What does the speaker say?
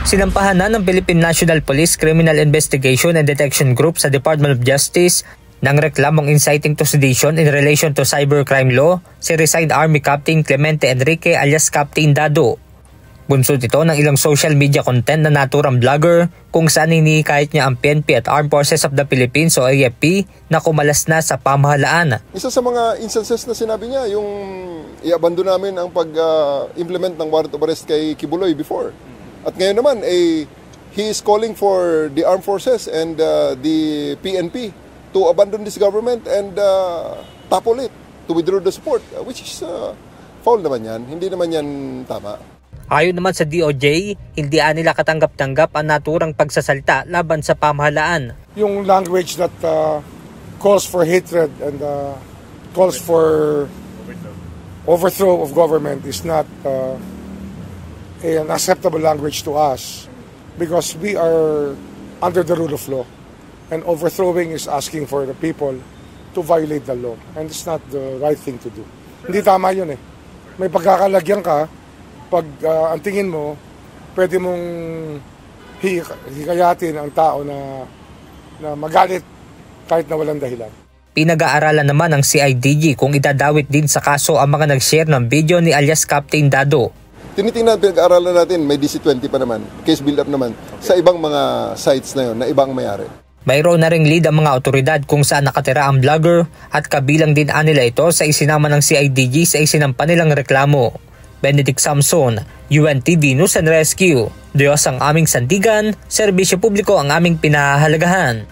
Sinampahan na ng Philippine National Police Criminal Investigation and Detection Group sa Department of Justice ng reklamong inciting to sedition in relation to cybercrime law si resigned Army Captain Clemente Enrique alias Captain Dado. Bunsod ito ng ilang social media content na naturang vlogger kung saan hinihikayat niya ang PNP at Armed Forces of the Philippines o AFP na kumalas na sa pamahalaan. Isa sa mga instances na sinabi niya, yung i-abandon namin ang pag-implement ng warrant of arrest kay Kibuloy before. At ngayon naman, he is calling for the Armed Forces and the PNP to abandon this government and topple it, to withdraw the support, which is foul naman yan, hindi naman yan tama. Ayon naman sa DOJ, hindi nila katanggap-tanggap ang naturang pagsasalta laban sa pamahalaan. Yung language that calls for hatred and calls for overthrow of government is not an acceptable language to us because we are under the rule of law. And overthrowing is asking for the people to violate the law. And it's not the right thing to do. Hindi tama yun eh. May pagkakalagyan ka, pag ang tingin mo, pwede mong hikayatin ang tao na magalit kahit na walang dahilan. Pinag-aaralan naman ng CIDG kung idadawit din sa kaso ang mga nag-share ng video ni alias Captain Dado. Tinitingnan, pinag-aaralan natin, may DC-20 pa naman, case build-up naman, sa ibang mga sites na yun, na ibang mayari. Mayroon na ring lead ang mga otoridad kung saan nakatira ang vlogger at kabilang din nila ito sa isinama ng CIDG sa isinampa nilang reklamo. Benedict Samson, UNTV News and Rescue. Diyos ang aming sandigan, serbisyo publiko ang aming pinahahalagahan.